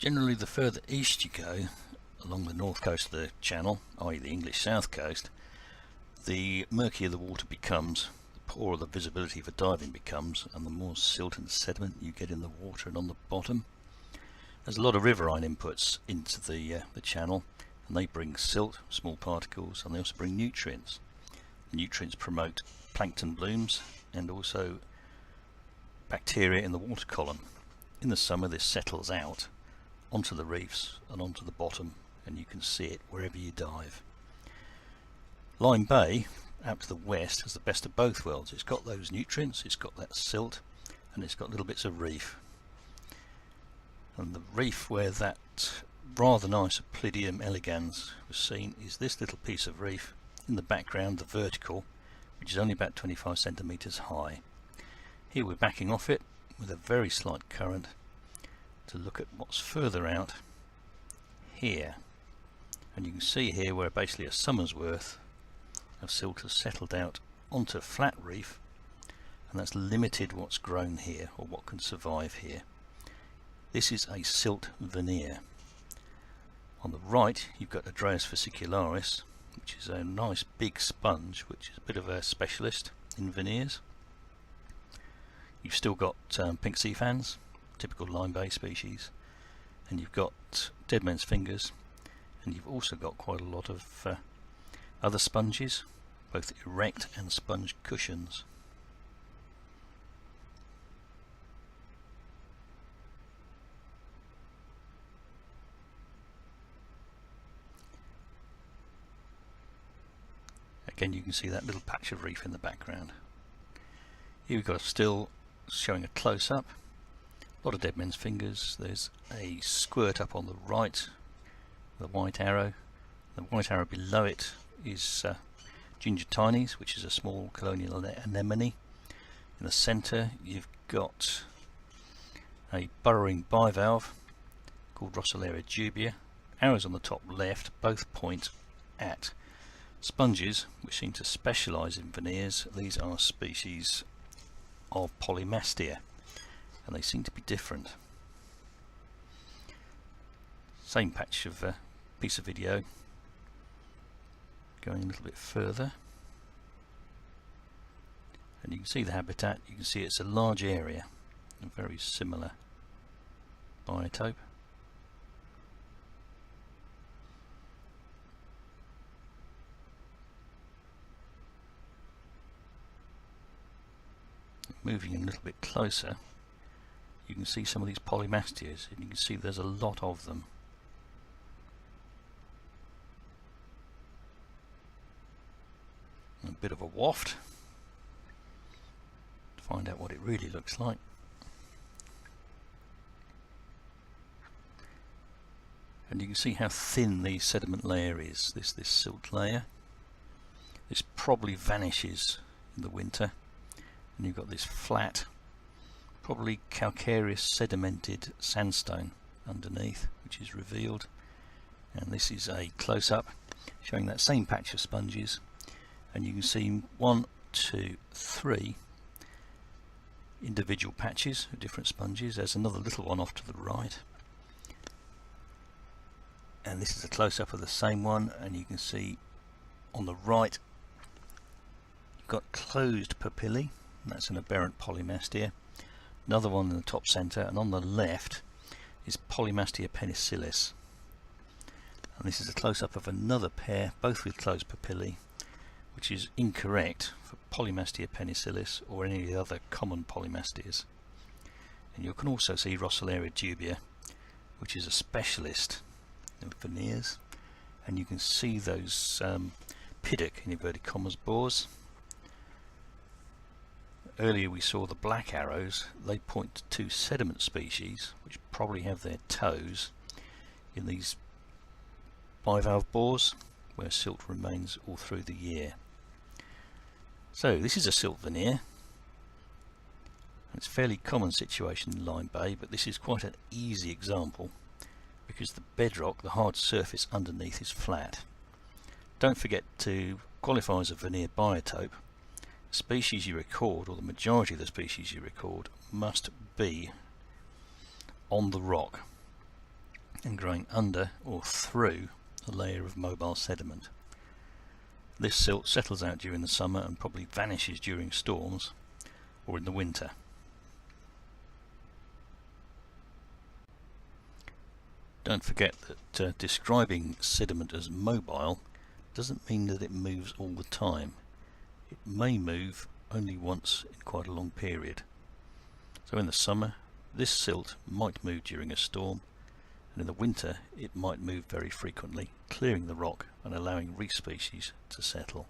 Generally, the further east you go along the north coast of the channel, i.e. the English south coast, the murkier the water becomes, the poorer the visibility for diving becomes, and the more silt and sediment you get in the water and on the bottom. There's a lot of riverine inputs into the channel, and they bring silt, small particles, and they also bring nutrients. The nutrients promote plankton blooms and also bacteria in the water column. In the summer this settles out onto the reefs and onto the bottom, and you can see it wherever you dive. Lyme Bay, out to the west, has the best of both worlds. It's got those nutrients, it's got that silt, and it's got little bits of reef. And the reef where that rather nice Oplidium elegans was seen is this little piece of reef in the background, the vertical, which is only about 25 centimeters high. Here we're backing off it with a very slight current to look at what's further out here, and you can see here where basically a summer's worth of silt has settled out onto a flat reef, and that's limited what's grown here or what can survive here. This is a silt veneer. On the right you've got Adreus fascicularis, which is a nice big sponge, which is a bit of a specialist in veneers. You've still got pink seafans, typical Lyme Bay species, and you've got dead man's fingers, and you've also got quite a lot of other sponges, both erect and sponge cushions. Again, you can see that little patch of reef in the background. Here we've got a still showing a close-up. A lot of dead men's fingers. There's a squirt up on the right, the white arrow. The white arrow below it is ginger tinies, which is a small colonial anemone. In the centre you've got a burrowing bivalve called Rossularia dubia. Arrows on the top left both point at sponges which seem to specialise in veneers. These are species of Polymastia, and they seem to be different. Same patch of piece of video going a little bit further, and you can see the habitat. You can see it's a large area, a very similar biotope. Moving a little bit closer, you can see some of these polymastias, and you can see there's a lot of them. A bit of a waft to find out what it really looks like. And you can see how thin the sediment layer is, this silt layer. This probably vanishes in the winter, and you've got this flat, probably calcareous sedimented sandstone underneath, which is revealed. And this is a close-up showing that same patch of sponges, and you can see 1, 2, 3 individual patches of different sponges. There's another little one off to the right, and this is a close-up of the same one, and you can see on the right you've got closed papillae, and that's an aberrant Polymastia. Another one in the top centre, and on the left is Polymastia penicillis, and this is a close-up of another pair, both with closed papillae, which is incorrect for Polymastia penicillis or any of the other common polymastias. And you can also see Rossularia dubia, which is a specialist in veneers, and you can see those piddock in inverted commas bores. Earlier we saw the black arrows. They point to 2 sediment species which probably have their toes in these bivalve bores where silt remains all through the year. So this is a silt veneer. It's a fairly common situation in Lyme Bay, but this is quite an easy example because the bedrock, the hard surface underneath, is flat. Don't forget to qualify as a veneer biotope. The species you record, or the majority of the species you record, must be on the rock. and growing under or through a layer of mobile sediment. This silt settles out during the summer and probably vanishes during storms or in the winter. Don't forget that describing sediment as mobile doesn't mean that it moves all the time. It may move only once in quite a long period. So in the summer, this silt might move during a storm, and in the winter it might move very frequently, clearing the rock and allowing reef species to settle.